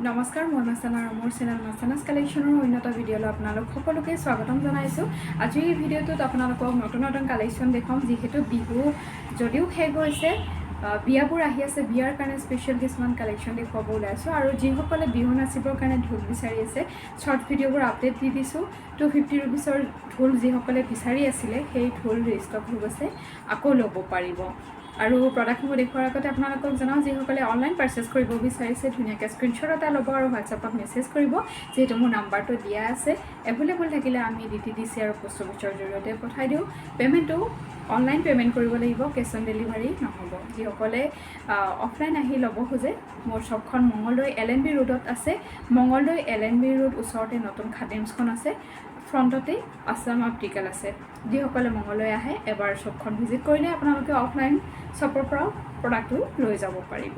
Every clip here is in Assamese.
নমস্কাৰ মই মাছানা আৰু মোৰ চেনেল মাছানাছ কালেকশ্যনৰ অন্যটা ভিডিঅ'লৈ আপোনালোক সকলোকে স্বাগতম জনাইছোঁ। আজি এই ভিডিঅ'টোত আপোনালোকক নতুন নতুন কালেকশ্যন দেখাম। যিহেতু বিহু যদিও শেষ হৈছে, বিয়াবোৰ আহি আছে, বিয়াৰ কাৰণে স্পেচিয়েল কিছুমান কালেকশ্যন দেখুৱাব ওলাইছোঁ। আৰু যিসকলে বিহু নাচিবৰ কাৰণে ঢোল বিচাৰি আছে, শ্বৰ্ট ভিডিঅ'বোৰ আপডেট দি দিছোঁ। 250 ৰুপিছৰ ঢোল যিসকলে বিচাৰি আছিলে, সেই ঢোল ৰিষ্টক হৈ গৈছে, আকৌ ল'ব পাৰিব। আৰু প্ৰডাক্টসমূহ দেখুৱাৰ আগতে আপোনালোকক জনাওঁ, যিসকলে অনলাইন পাৰ্চেছ কৰিব বিচাৰিছে ধুনীয়াকৈ স্ক্ৰীনশ্বট এটা ল'ব আৰু হোৱাটছআপত মেছেজ কৰিব। যিহেতু মোৰ নাম্বাৰটো দিয়া আছে, এভেইলেবল থাকিলে আমি DTDC আৰু পোষ্ট অফিচৰ জৰিয়তে পঠাই দিওঁ। পে'মেণ্টটো অনলাইন পে'মেণ্ট কৰিব লাগিব, কেছ অন ডেলিভাৰী নহ'ব। যিসকলে অফলাইন আহি ল'ব খোজে, মোৰ শ্বপখন মঙলদৈ LNB ৰোডত আছে। মঙলদৈ LNB ৰোড ওচৰতে নতুন খাদিমছখন আছে, ফ্ৰণ্টতেই আছাম অপ্টিকেল আছে। যিসকলে মঙলদৈ আহে, এবাৰ শ্বপখন ভিজিট কৰিলে আপোনালোকে অফলাইন শ্বপৰ পৰাও প্ৰডাক্টটো লৈ যাব পাৰিব।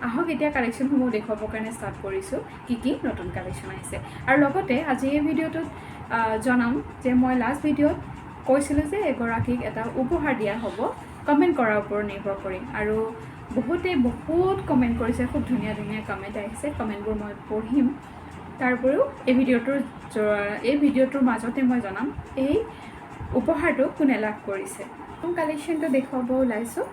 আহক এতিয়া কালেকশ্যনসমূহ দেখুৱাবৰ কাৰণে ষ্টাৰ্ট কৰিছোঁ, কি নতুন কালেকশ্যন আহিছে। আৰু লগতে আজি এই ভিডিঅ'টোত জনাম যে মই লাষ্ট ভিডিঅ'ত কৈছিলোঁ যে এগৰাকীক এটা উপহাৰ দিয়া হ'ব কমেণ্ট কৰাৰ ওপৰত নিৰ্ভৰ কৰি। আৰু বহুত কমেণ্ট কৰিছে, খুব ধুনীয়া ধুনীয়া কমেণ্ট আহিছে। কমেণ্টবোৰ মই পঢ়িম। তাৰ উপৰিও এই ভিডিঅ'টোৰ মাজতে মই জনাম এই উপহাৰটো কোনে লাভ কৰিছে। কালেকশ্যনটো দেখুৱাব ওলাইছোঁ।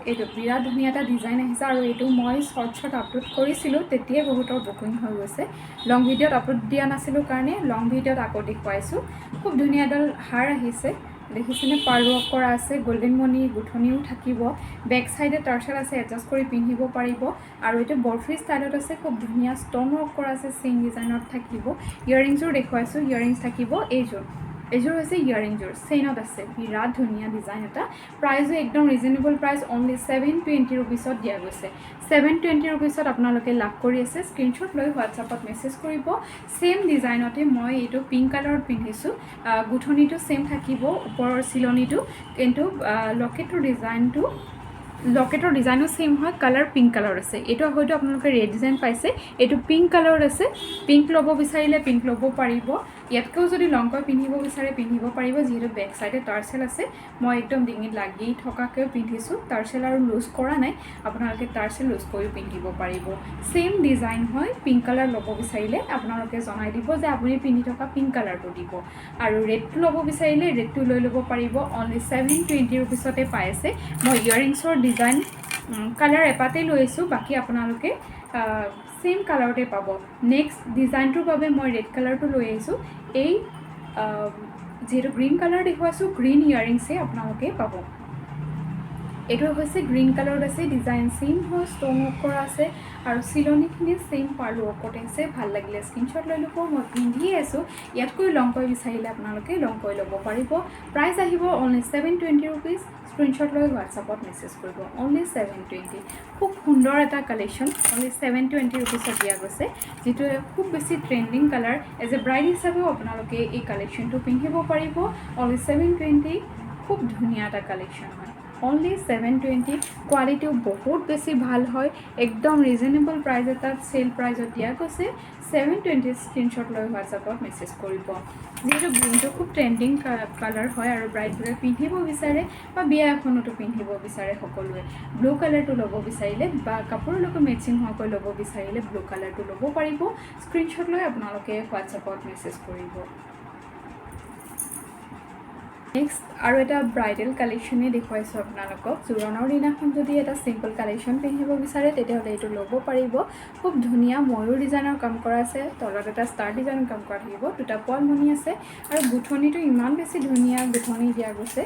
এইটো বিৰাট ধুনীয়া এটা ডিজাইন আহিছে, আৰু এইটো মই শ্বৰ্টছত আপলোড কৰিছিলোঁ, তেতিয়াই বহুতৰ বুকিং হৈ গৈছে। লং ভিডিঅ'ত আপলোড দিয়া নাছিলোঁ কাৰণে লং ভিডিঅ'ত আকৌ দেখুৱাইছোঁ। খুব ধুনীয়া এডাল হাৰ আহিছে, দেখিছেনে? পাৰ্ল ৱৰ্ক কৰা আছে, গল্ডেন মণি গুঠনিও থাকিব। বেক চাইডে টাৰ্চেল আছে, এডজাষ্ট কৰি পিন্ধিব পাৰিব। আৰু এইটো বৰফি ষ্টাইলত আছে, খুব ধুনীয়া ষ্ট'ন ৱৰ্ক কৰা আছে, চেইন ডিজাইনত থাকিব। ইয়েৰিংছযোৰ দেখুৱাইছোঁ, ইয়েৰিংছ থাকিব। এইযোৰ হৈছে ইয়েৰিংযোৰ, চেইনত আছে, বিৰাট ধুনীয়া ডিজাইন এটা। প্ৰাইজো একদম ৰিজনেবল প্ৰাইচ, অনলি 720 ৰুপিছত দিয়া গৈছে। 720 ৰুপিছত আপোনালোকে লাভ কৰি আছে। স্ক্ৰীনশ্বট লৈ হোৱাটছআপত মেছেজ কৰিব। ছেইম ডিজাইনতে মই এইটো পিংক কালাৰত পিন্ধিছোঁ। গুঠনিটো ছেইম থাকিব, ওপৰৰ চিলনিটো, কিন্তু লকেটৰ ডিজাইনো ছেইম হয়। কালাৰ পিংক কালাৰ আছে। এইটো হয়তো আপোনালোকে ৰেড ডিজাইন পাইছে, এইটো পিংক কালাৰত আছে। পিংক ল'ব বিচাৰিলে পিংক ল'ব পাৰিব। ইয়াতকৈও যদি লংকৈ পিন্ধিব বিচাৰে পিন্ধিব পাৰিব। যিহেতু বেক চাইডে টাৰ্চেল আছে, মই একদম ডিঙিত লাগি থকাকৈও পিন্ধিছোঁ। টাৰ্চেল আৰু লুজ কৰা নাই, আপোনালোকে টাৰ্চেল লুজ কৰিও পিন্ধিব পাৰিব। ছেইম ডিজাইন হয়। পিংক কালাৰ ল'ব বিচাৰিলে আপোনালোকে জনাই দিব যে আপুনি পিন্ধি থকা পিংক কালাৰটো দিব। আৰু ৰেডটো ল'ব বিচাৰিলে ৰেডটো লৈ ল'ব পাৰিব। অনলি 720 ৰুপিছতে পাই আছে। মই ইয়েৰিংছৰ ডিজাইন কালাৰ এপাতেই লৈ আছোঁ, বাকী আপোনালোকে ছেইম কালাৰতে পাব। নেক্সট ডিজাইনটোৰ বাবে মই ৰেড কালাৰটো লৈ আহিছোঁ। এই যিহেতু গ্ৰীণ কালাৰ দেখুৱাইছোঁ, গ্ৰীণ ইয়েৰিংছেই আপোনালোকে পাব। এইটো হৈছে গ্ৰীণ কালাৰত আছে, ডিজাইন ছেইম হয়, ষ্ট'ন ৱৰ্ক কৰা আছে, আৰু চিলনিখিনি ছেইম পাৰ্ল ৱৰ্কত আছে। ভাল লাগিলে স্ক্ৰীনশ্বট লৈ ল'ব। মই পিন্ধিয়ে আছোঁ। ইয়াতকৈ লংকৈ বিচাৰিলে আপোনালোকে লংকৈ ল'ব পাৰিব। প্ৰাইচ আহিব অনলি 720 ৰুপিজ। স্ক্ৰীনশ্বট লৈ হোৱাটছআপত মেছেজ কৰিব। অনলি 720। খুব সুন্দৰ এটা কালেকশ্যন, অনলি 720 ৰুপিছত দিয়া গৈছে, যিটো খুব বেছি trending colour. As a bride হিচাপেও আপোনালোকে এই কালেকশ্যনটো পিন্ধিব পাৰিব। অনলি 720। খুব ধুনীয়া এটা কালেকশ্যন হয়। অনলি 720। কোৱালিটিও বহুত বেছি ভাল হয়, একদম ৰিজনেবল প্ৰাইচ এটাত চেল প্ৰাইজত দিয়া গৈছে। 720 স্ক্ৰীনশ্বট লৈ হোৱাটছআপত মেছেজ কৰিব। যিহেতু গ্ৰীণটো খুব ট্ৰেণ্ডিং কালাৰ হয়, আৰু ব্ৰাইডবোৰে পিন্ধিব বিচাৰে বা বিয়া এখনতো পিন্ধিব বিচাৰে সকলোৱে। ব্লু কালাৰটো ল'ব বিচাৰিলে বা কাপোৰৰ লগত মেচিং হোৱাকৈ ল'ব বিচাৰিলে ব্লু কালাৰটো ল'ব পাৰিব। স্ক্ৰীনশ্বট লৈ আপোনালোকে হোৱাটছআপত মেছেজ কৰিব। নেক্সট আৰু এটা ব্ৰাইডেল কালেকশ্যনেই দেখুৱাইছোঁ আপোনালোকক। জোৰোণৰ দিনাখন যদি এটা চিম্পল কালেকশ্যন পিন্ধিব বিচাৰে তেতিয়াহ'লে এইটো ল'ব পাৰিব। খুব ধুনীয়া ময়ূৰ ডিজাইনৰ কাম কৰা আছে, তলত এটা ষ্টাৰ ডিজাইনৰ কাম কৰা থাকিব, দুটা পোৱালমণি আছে, আৰু গুঠনিটো ইমান বেছি ধুনীয়া গুঠনি দিয়া গৈছে।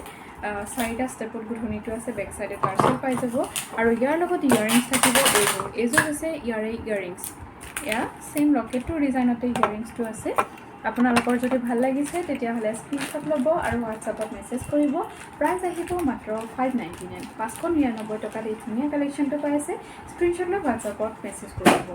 4টা ষ্টেপত গুঠনিটো আছে। বেক চাইডে টাৰ্চেল পাই যাব, আৰু ইয়াৰ লগত ইয়েৰিংছ থাকিব। এইযোৰ হৈছে ইয়েৰিংছ। এয়া ছেইম লকেটটোৰ ডিজাইনতে ইয়েৰিংছটো আছে। আপোনালোকৰ যদি ভাল লাগিছে তেতিয়াহ'লে স্ক্ৰীনশ্বট ল'ব আৰু হোৱাটছআপত মেছেজ কৰিব। প্ৰাইচ আহিব মাত্ৰ 599। 599 টকাত এই ধুনীয়া কালেকশ্যনটো পাই আছে। স্ক্ৰীনশ্বট লৈ হোৱাটছআপত মেছেজ কৰিব।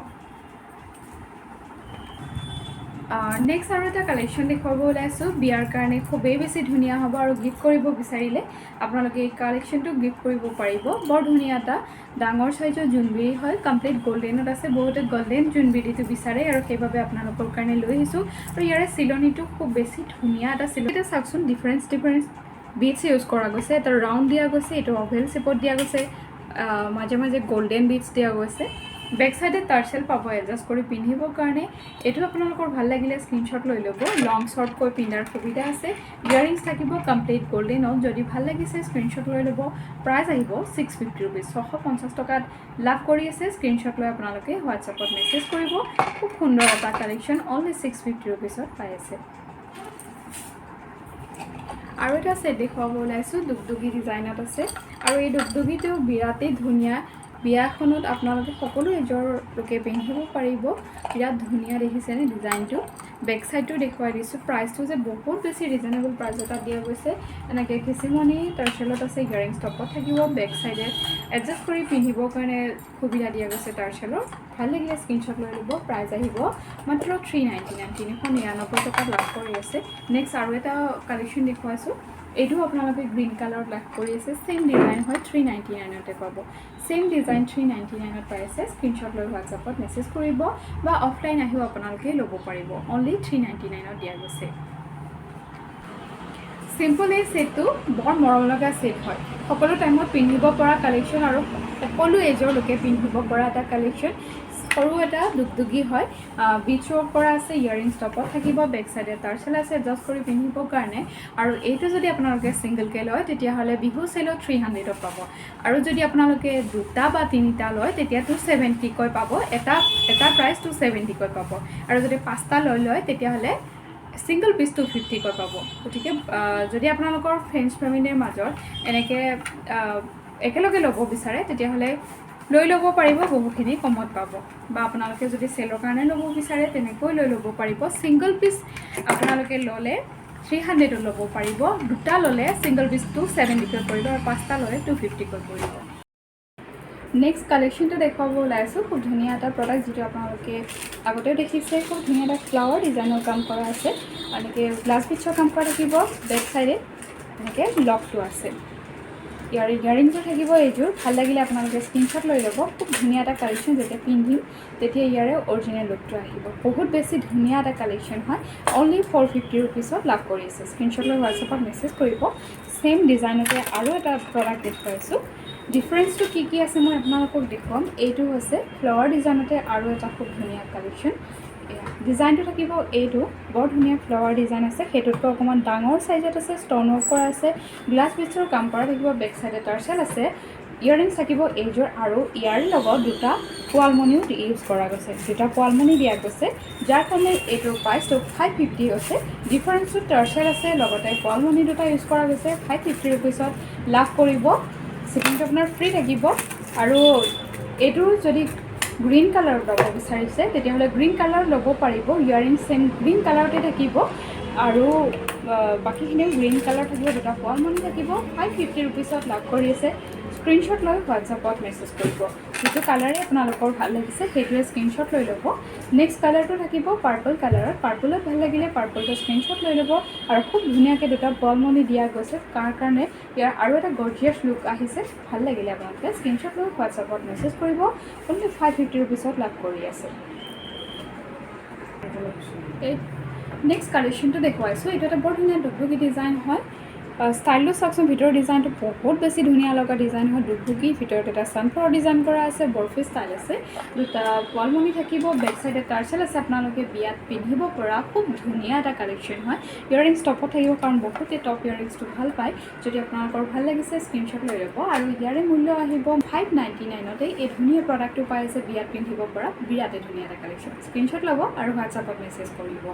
নেক্সট আৰু এটা কালেকশ্যন দেখুৱাব ওলাইছোঁ। বিয়াৰ কাৰণে খুবেই বেছি ধুনীয়া হ'ব, আৰু গিফ্ট কৰিব বিচাৰিলে আপোনালোকে এই কালেকশ্যনটো গিফ্ট কৰিব পাৰিব। বৰ ধুনীয়া এটা ডাঙৰ চাইজৰ জোনবিৰি হয়, কমপ্লিট গল্ডেনত আছে। বহুতে গল্ডেন জোনবিৰিটো বিচাৰে, আৰু সেইবাবে আপোনালোকৰ কাৰণে লৈ আহিছোঁ। আৰু ইয়াৰে চিলনিটো খুব বেছি ধুনীয়া এটা চিলনি। এতিয়া চাওকচোন, ডিফাৰেঞ্চ বিটছ ইউজ কৰা গৈছে। এটা ৰাউণ্ড দিয়া গৈছে, এইটো অভেল শ্বেপত দিয়া গৈছে, মাজে মাজে গল্ডেন বিটছ দিয়া গৈছে। বেক সাইডে টাৰ্চেল পাব এডজাষ্ট কৰি পিন্ধিবৰ কাৰণে এইটো আপোনালোকৰ ভাল লাগিলে স্ক্ৰীনশ্বট লৈ ল'ব লং শৰ্ট কৈ পিন্ধাৰ সুবিধা আছে ইয়াৰিংছ থাকিব কমপ্লিট গোল্ডেনত যদি ভাল লাগিছে স্ক্ৰীনশ্বট লৈ ল'ব প্ৰাইস আহিব 650 रुपीस 650 টকাত লাভ কৰি আছে স্ক্ৰীনশ্বট লৈ আপোনালোকে হোৱাটছআপত মেছেজ কৰিব খুব সুন্দৰ এটা কালেকশ্যন অনলি 650 रुपीसত পাই আছে আৰু এটা সেট দেখুৱাব ওলাইছো দুগদুগি ডিজাইনত আছে আৰু এই দুগদুগিটো বিৰাটেই ধুনীয়া বিয়াখনত আপোনালোকে সকলো এজৰ লোকে পিন্ধিব পাৰিব বিৰাট ধুনীয়া দেখিছেনে ডিজাইনটো বেক সাইডটো দেখুৱাই দিছো প্ৰাইসটো যে বহুত বেছি ৰিজনেবল প্ৰাইসত দিয়া গৈছে এনেকৈ কিছিমনি টাৰ্চেলত আছে ইয়াৰিংছ টপত থাকিব বেক সাইডে এডজাষ্ট কৰি পিন্ধিবৰ কাৰণে সুবিধা দিয়া গৈছে টাৰ্চেলৰ ভাল লাগিলে স্ক্ৰীনশ্বট লৈ ল'ব প্ৰাইস আহিব মাত্ৰ 399 399 টকাত লাভ কৰি আছে নেক্সট আৰু এটা কালেকশ্যন দেখুৱাইছো এইটো আপোনালোকে গ্ৰীণ কালাৰত লাভ কৰি আছে সেম ডিজাইন হয় 399 তে পাব সেম ডিজাইন 399 ত পাই আছে স্ক্ৰীনশ্বট লৈ হোৱাটছআপত মেছেজ কৰিব বা অফলাইন আহিও আপোনালোকে ল'ব পাৰিব অনলি 399 ত দিয়া গৈছে সিম্পল এই সেটটো বৰ মৰম লগা সেট হয় সকলো টাইমত পিন্ধিব পৰা কালেকশ্যন আৰু সকলো এজৰ লোকে পিন্ধিব পৰা এটা কালেকশ্যন সৰু এটা দুগদুগি হয় বিচ ৱৰ্ক কৰা আছে ইয়াৰিংছ টপত থাকিব বেক সাইডে টাৰ্চেল আছে এডজাষ্ট কৰি পিন্ধিবৰ কাৰণে আৰু এইটো যদি আপোনালোকে সিংগলকে লয় তেতিয়াহ'লে বিহু সেলত 300 ত পাব আৰু যদি আপোনালোকে দুটা বা তিনিটা লয় তেতিয়া 270 কৈ পাব এটা প্ৰাইস 270 কৈ পাব আৰু যদি পাঁচটা লয় তেতিয়াহ'লে সিঙ্গল পিস 250 কৈ পাব গতিকে যদি আপোনালোকৰ ফ্ৰেণ্ডছ ফেমিলিৰ মাজত এনেকে একেলগে ল'ব বিচাৰে তেতিয়াহ'লে লৈ ল'ব পাৰিব বহুখিনি কমত পাব বা আপোনালোকে যদি সেলৰ কাৰণে ল'ব বিচাৰে তেনেকৈ লৈ ল'ব পাৰিব সিঙ্গল পিস আপোনালোকে ল'লে 300 ত ল'ব পাৰিব দুটা ল'লে সিঙ্গল পিস 270 কৈ পৰিব আৰু পাঁচটা ল'লে 250 কৈ পৰিব নেক্সট কালেকশ্যনটো দেখুৱাব ওলাইছো খুব ধুনীয়া এটা প্ৰডাক্ট যেটো আপোনালোকে আগতেও দেখিছে খুব ধুনীয়া এটা ফ্লাৱাৰ ডিজাইনৰ কাম কৰা আছে এনেকৈ গ্লাছ পিছৰ কাম কৰা থাকিব বেক সাইডে এনেকৈ লকটো আছে ইয়াৰিংটো থাকিব এইযোৰ ভাল লাগিলে আপোনালোকে স্ক্ৰীনশ্বট লৈ ল'ব খুব ধুনীয়া এটা কালেকশ্যন যেতিয়া পিন্ধিম তেতিয়া ইয়াৰে অৰিজিনেল লুকটো আহিব বহুত বেছি ধুনীয়া এটা কালেকশ্যন হয় অনলি 450 रुपीसত লাভ কৰি আছে স্ক্ৰীনশ্বট লৈ হোৱাটছআপত মেছেজ কৰিব সেম ডিজাইনতে আৰু এটা প্ৰডাক্ট দেখুৱাইছো ডিফাৰেন্সটো কি আছে মই আপোনালোকক দেখুৱাম এইটো হৈছে ফ্লাৱাৰ ডিজাইনতে আৰু এটা খুব ধুনীয়া কালেকশ্যন ডিজাইনটো থাকিব এইটো বৰ ধুনীয়া ফ্লাৱাৰ ডিজাইন আছে হেতুতকৈ অকমান ডাঙৰ সাইজত আছে ষ্টন ৱৰ্ক কৰা আছে গ্লাছ পিছৰ কাম কৰা থাকিব বেক সাইডে টাৰ্চেল আছে ইয়াৰিংছ থাকিব এইযোৰ আৰু ইয়াৰ লগত দুটা পোৱালমণিও ইউজ কৰা গৈছে দুটা পোৱালমণি দিয়া গৈছে যাৰ কাৰণে এইটোৰ প্ৰাইসটো 550 আছে ডিফাৰেন্সটো টাৰ্চেল আছে লগতে পোৱালমণি দুটা ইউজ কৰা গৈছে 550 रुपीसত লাভ কৰিব শিপিংটো আপোনাৰ ফ্ৰী থাকিব আৰু এইটো যদি গ্ৰীণ কালাৰ ল'ব বিচাৰিছে তেতিয়াহ'লে গ্ৰীণ কালাৰ ল'ব পাৰিব ইয়াৰিং সেম গ্ৰীণ কালাৰতে থাকিব আৰু বাকিখিনিও গ্ৰীণ কালাৰ থাকিব দুটা পোৱালমণি থাকিব 550 रुपीसত লাভ কৰি আছে স্ক্ৰীনশ্বট লৈ হোৱাটছআপত মেছেজ কৰিব যিটো কালাৰে আপোনালোকৰ ভাল লাগিছে সেইটোৱে স্ক্ৰীনশ্বট লৈ ল'ব নেক্সট কালাৰটো থাকিব পাৰ্পল কালাৰত পাৰ্পলত ভাল লাগিলে পাৰ্পলটো স্ক্ৰীনশ্বট লৈ ল'ব আৰু খুব ধুনীয়াকৈ দুটা পোৱালমণি দিয়া গৈছে তাৰ কাৰণে ইয়াৰ আৰু এটা গৰ্জিয়াছ লুক আহিছে ভাল লাগিলে আপোনালোকে স্ক্ৰীনশ্বট লৈ হোৱাটছআপত মেছেজ কৰিব অনলি 550 रुपीसত লাভ কৰি আছে নেক্সট কালেকশ্যনটো দেখুৱাইছোঁ এইটো এটা বৰ ধুনীয়া দুগদুগি ডিজাইন হয় ষ্টাইলটো চাওকচোন ভিতৰৰ ডিজাইনটো বহুত বেছি ধুনীয়া লগা ডিজাইন হয় দুগদুগি ভিতৰত এটা সানফ্লাৱাৰ ডিজাইন কৰা আছে বৰফি ষ্টাইল আছে দুটা পোৱালমণি থাকিব বেক সাইডে টাৰ্চেল আছে আপোনালোকে বিয়াত পিন্ধিব পৰা খুব ধুনীয়া এটা কালেকশ্যন হয় ইয়াৰিংছ টপত থাকিব কাৰণ বহুতে টপ ইয়াৰিংছটো ভাল পায় যদি আপোনালোকৰ ভাল লাগিছে স্ক্ৰীনশ্বট লৈ ল'ব আৰু ইয়াৰে মূল্য আহিব 599 এই ধুনীয়া প্ৰডাক্টটো পাই আছে বিয়াত পিন্ধিব পৰা বিৰাটে ধুনীয়া এটা কালেকশ্যন স্ক্ৰীনশ্বট ল'ব আৰু হোৱাটছআপত মেছেজ কৰিব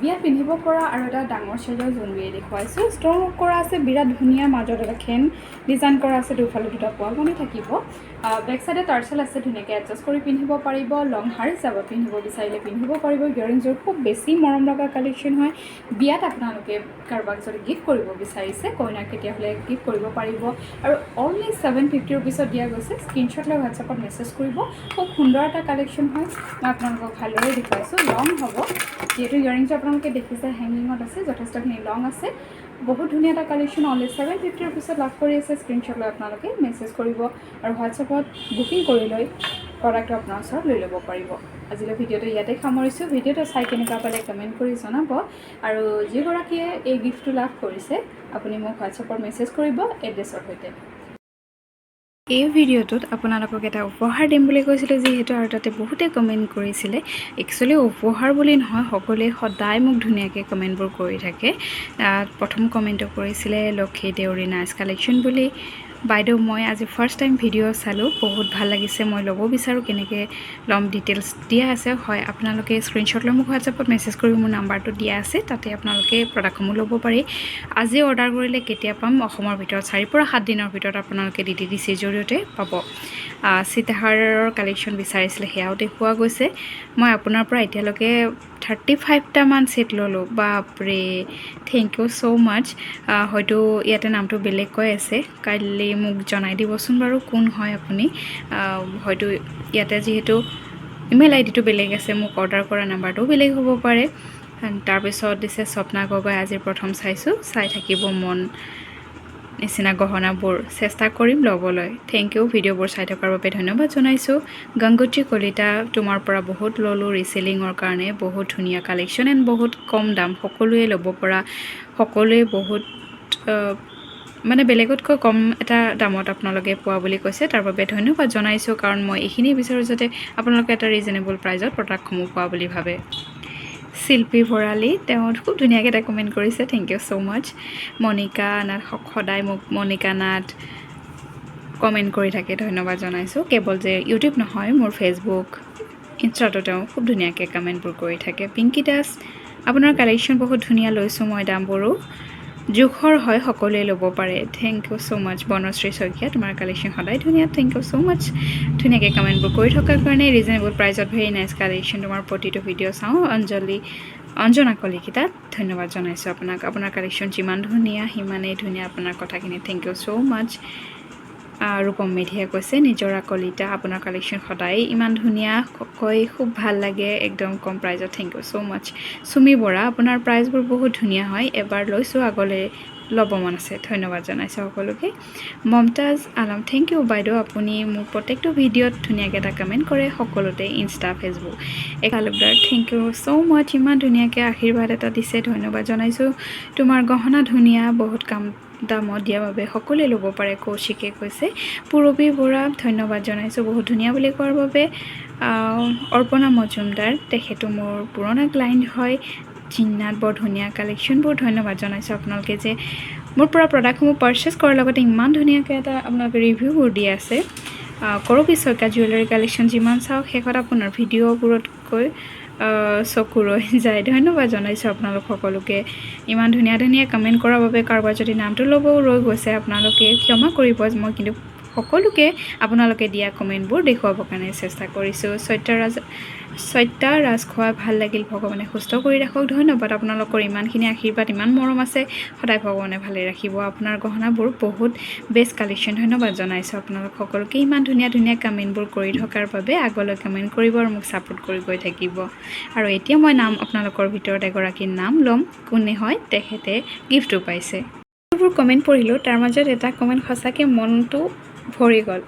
বিয়াত পিন্ধিব পৰা আৰু এটা ডাঙৰ সাইজৰ জোনবিৰি দেখুৱাইছোঁ ষ্টন ৱৰ্ক কৰা আছে বিৰাট ধুনীয়া মাজত এটা খেন ডিজাইন কৰা আছে দুফালে দুটা পোৱালমণি থাকিব বেক সাইডে টাৰ্চেল আছে ধুনীয়াকৈ এডজাষ্ট কৰি পিন্ধিব পাৰিব লং হাৰ হিচাপত পিন্ধিব বিচাৰিলে পিন্ধিব পাৰিব ইয়াৰিংছৰ খুব বেছি মৰম লগা কালেকশ্যন হয় বিয়াত আপোনালোকে কাৰোবাক যদি গিফ্ট কৰিব বিচাৰিছে কইনাক তেতিয়াহ'লে গিফ্ট কৰিব পাৰিব আৰু অনলি 750 रुपीसত দিয়া গৈছে স্ক্ৰীনশ্বট লৈ হোৱাটছআপত মেছেজ কৰিব খুব সুন্দৰ এটা কালেকশ্যন হয় মই আপোনালোকক ভালদৰে দেখুৱাইছোঁ লং হ'ব যিহেতু ইয়াৰিংছ আপোনালোকে দেখিছে হেংগিঙত আছে যথেষ্টখিনি লং আছে বহুত ধুনীয়া এটা কালেকশ্যন অনলি 750 रुपीसত লাভ কৰি আছে স্ক্ৰীনশ্বট লৈ আপোনালোকে মেছেজ কৰিব আৰু হোৱাটছআপত বুকিং কৰি লৈ প্ৰডাক্টটো আপোনাৰ ওচৰত লৈ ল'ব পাৰিব আজিলৈ ভিডিঅ'টো ইয়াতে সামৰিছোঁ ভিডিঅ'টো চাই কেনেকুৱা পালে কমেণ্ট কৰি জনাব আৰু যিগৰাকীয়ে এই গিফ্টটো লাভ কৰিছে আপুনি মোক হোৱাটছআপত মেছেজ কৰিব এড্ৰেছৰ সৈতে এই ভিডিঅ'টোত আপোনালোকক এটা উপহাৰ দিম বুলি কৈছিলোঁ যিহেতু আৰু তাতে বহুতে কমেণ্ট কৰিছিলে একচুৱেলি উপহাৰ বুলি নহয় সকলোৱে সদায় মোক ধুনীয়াকৈ কমেণ্টবোৰ কৰি থাকে প্ৰথম কমেণ্টটো কৰিছিলে লক্ষী দেউৰী নাইচ কালেকশ্যন বুলি বাইদেউ মই আজি ফাৰ্ষ্ট টাইম ভিডিঅ' চালোঁ বহুত ভাল লাগিছে মই ল'ব বিচাৰোঁ কেনেকৈ ল'ম ডিটেইলছ দিয়া আছে হয় আপোনালোকে স্ক্ৰীনশ্বট লৈ মোক হোৱাটছআপত মেছেজ কৰি মোৰ নাম্বাৰটো দিয়া আছে তাতে আপোনালোকে প্ৰডাক্টসমূহ ল'ব পাৰি আজি অৰ্ডাৰ কৰিলে কেতিয়া পাম অসমৰ ভিতৰত 4 পৰা 7 দিনৰ ভিতৰত আপোনালোকে DTDCৰ জৰিয়তে পাব সীতাহাৰৰ কালেকশ্যন বিচাৰিছিলে সেয়াও দেখুওৱা গৈছে মই আপোনাৰ পৰা এতিয়ালৈকে 35টা মান সেট ললোঁ বাপৰে থেংক ইউ সো মাচ হয়তো ইয়াতে নামটো বেলেগ কৈ আছে কাইলৈ মোক জনাই দিবচোন বাৰু কোন হয় আপুনি হয়তো ইয়াতে যেহেতু ইমেইল আইডিটো বেলেগ আছে মোক অৰ্ডাৰ কৰা নাম্বাৰটো বেলেগ হ'ব পাৰে তাৰপিছত দিছে স্বপ্না গগৈ আজি প্ৰথম চাইছোঁ চাই থাকিব মন নিচিনা গহনাবোৰ চেষ্টা কৰিম ল'বলৈ থেংক ইউ ভিডিঅ'বোৰ চাই থকাৰ বাবে ধন্যবাদ জনাইছোঁ গংগোত্ৰী কলিতা তোমাৰ পৰা বহুত ল'লোঁ ৰিচেলিঙৰ কাৰণে বহুত ধুনীয়া কালেকশ্যন এণ্ড বহুত কম দাম সকলোৱে ল'ব পৰা সকলোৱে বহুত মানে বেলেগতকৈ কম এটা দামত আপোনালোকে পোৱা বুলি কৈছে তাৰ বাবে ধন্যবাদ জনাইছোঁ কাৰণ মই এইখিনি বিচাৰোঁ যাতে আপোনালোকে এটা ৰিজনেবল প্ৰাইজত প্ৰডাক্টসমূহ পোৱা বুলি ভাবে শিল্পী ভৰালী তেওঁ খুব ধুনীয়াকৈ এটা কমেণ্ট কৰিছে থেংক ইউ সো মাচ মনিকা নাথ সদায় মোক মনিকা নাথ কমেণ্ট কৰি থাকে ধন্যবাদ জনাইছোঁ কেৱল যে ইউটিউব নহয় মোৰ ফেচবুক ইনষ্টাতো তেওঁ খুব ধুনীয়াকৈ কমেণ্টবোৰ কৰি থাকে পিংকি দাস আপোনাৰ কালেকশ্যন বহুত ধুনীয়া লৈছোঁ মই দামবোৰো জোখৰ হয় সকলোৱে ল'ব পাৰে থেংক ইউ সো মাচ বনশ্ৰী শইকীয়া তোমাৰ কালেকশ্যন সদায় ধুনীয়া থেংক ইউ সো মাচ ধুনীয়াকৈ কমেণ্টবোৰ কৰি থকাৰ কাৰণে ৰিজনেবল প্ৰাইজত ভেৰি নাইচ কালেকশ্যন তোমাৰ প্ৰতিটো ভিডিঅ' চাওঁ অঞ্জনা কলিকিতা ধন্যবাদ জনাইছোঁ আপোনাক আপোনাৰ কালেকশ্যন যিমান ধুনীয়া সিমানেই ধুনীয়া আপোনাৰ কথাখিনি থেংক ইউ সো মাচ ৰূপম মেধিয়ে কৈছে নিজৰা কলিতা আপোনাৰ কালেকশ্যন সদায় ইমান ধুনীয়া কৈ খুব ভাল লাগে একদম কম প্ৰাইজত থেংক ইউ সো মাচ চুমি বৰা আপোনাৰ প্ৰাইজবোৰ বহুত ধুনীয়া হয় এবাৰ লৈছোঁ আগলৈ ল'ব মন আছে ধন্যবাদ জনাইছোঁ সকলোকে মমতাজ আলম থেংক ইউ বাইদেউ আপুনি মোক প্ৰত্যেকটো ভিডিঅ'ত ধুনীয়াকৈ এটা কমেণ্ট কৰে সকলোতে ইনষ্টা ফেচবুক একালুকদাৰ থেংক ইউ সো মাচ ইমান ধুনীয়াকৈ আশীৰ্বাদ এটা দিছে ধন্যবাদ জনাইছোঁ তোমাৰ গহনা ধুনীয়া বহুত কাম দামত দিয়াৰ বাবে সকলোৱে ল'ব পাৰে কৌশিকে কৈছে পূৰবী বৰা ধন্যবাদ জনাইছোঁ বহুত ধুনীয়া বুলি কোৱাৰ বাবে অৰ্পণা মজুমদাৰ তেখেতো মোৰ পুৰণা ক্লাইণ্ট হয় জিন্নাত বৰ ধুনীয়া কালেকশ্যনবোৰ ধন্যবাদ জনাইছোঁ আপোনালোকে যে মোৰ পৰা প্ৰডাক্টসমূহ পাৰচেছ কৰাৰ লগতে ইমান ধুনীয়াকৈ এটা আপোনালোকে ৰিভিউবোৰ দি আছে কৰবী শইকীয়া জুৱেলাৰী কালেকশ্যন যিমান চাওক শেষত আপোনাৰ ভিডিঅ'বোৰতকৈ চকু ৰৈ যায় ধন্যবাদ জনাইছোঁ আপোনালোক সকলোকে ইমান ধুনীয়া ধুনীয়া কমেণ্ট কৰাৰ বাবে কাৰোবাৰ যদি নামটো ল'বও ৰৈ গৈছে আপোনালোকে ক্ষমা কৰিব মই কিন্তু সকলোকে আপোনালোকে দিয়া কমেণ্টবোৰ দেখুৱাবৰ কাৰণে চেষ্টা কৰিছোঁ সত্যা ৰাজখোৱা ভাল লাগিল ভগৱানে সুস্থ কৰি ৰাখক ধন্যবাদ আপোনালোকৰ ইমানখিনি আশীৰ্বাদ ইমান মৰম আছে সদায় ভগৱানে ভালে ৰাখিব আপোনাৰ গহনাবোৰ বহুত বেষ্ট কালেকশ্যন ধন্যবাদ জনাইছোঁ আপোনালোক সকলোকে ইমান ধুনীয়া ধুনীয়া কমেণ্টবোৰ কৰি থকাৰ বাবে আগলৈ কমেণ্ট কৰিব আৰু মোক ছাপোৰ্ট কৰি গৈ থাকিব আৰু এতিয়া মই নাম আপোনালোকৰ ভিতৰত এগৰাকীৰ নাম ল'ম কোনে হয় তেখেতে গিফ্টটো পাইছে এইবোৰ কমেণ্ট পঢ়িলোঁ তাৰ মাজত এটা কমেণ্ট সঁচাকৈ মনটো ভৰি গ'ল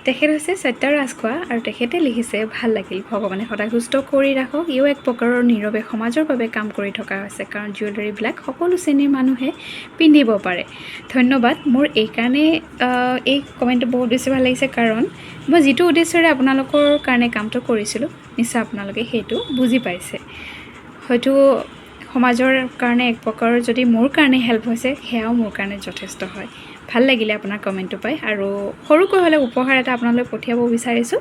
তেখেত হৈছে সত্যা ৰাজখোৱা আৰু তেখেতে লিখিছে ভাল লাগিল ভগৱানে সদায় সুস্থ কৰি ৰাখক ইও এক প্ৰকাৰৰ নীৰৱে সমাজৰ বাবে কাম কৰি থকা হৈছে কাৰণ জুৱেলাৰীবিলাক সকলো শ্ৰেণীৰ মানুহে পিন্ধিব পাৰে ধন্যবাদ মোৰ এইকাৰণে এই কমেণ্টটো বহুত বেছি ভাল লাগিছে কাৰণ মই যিটো উদ্দেশ্যৰে আপোনালোকৰ কাৰণে কামটো কৰিছিলোঁ নিশ্চয় আপোনালোকে সেইটো বুজি পাইছে হয়তো সমাজৰ কাৰণে এক প্ৰকাৰৰ যদি মোৰ কাৰণে হেল্প হৈছে সেয়াও মোৰ কাৰণে যথেষ্ট হয় ভাল লাগিলে আপোনাৰ কমেণ্টটো পাই আৰু সৰুকৈ হ'লে উপহাৰ এটা আপোনালৈ পঠিয়াব বিচাৰিছোঁ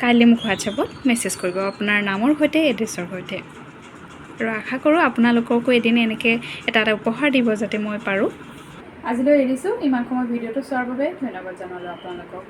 কাইলৈ মোক হোৱাটছএপত মেছেজ কৰিব আপোনাৰ নামৰ সৈতে এড্ৰেছৰ সৈতে আৰু আশা কৰোঁ আপোনালোককো এদিন এনেকৈ এটা উপহাৰ দিব যাতে মই পাৰোঁ আজিলৈ এৰিছোঁ ইমান সময় ভিডিঅ'টো চোৱাৰ বাবে ধন্যবাদ জনালোঁ আপোনালোকক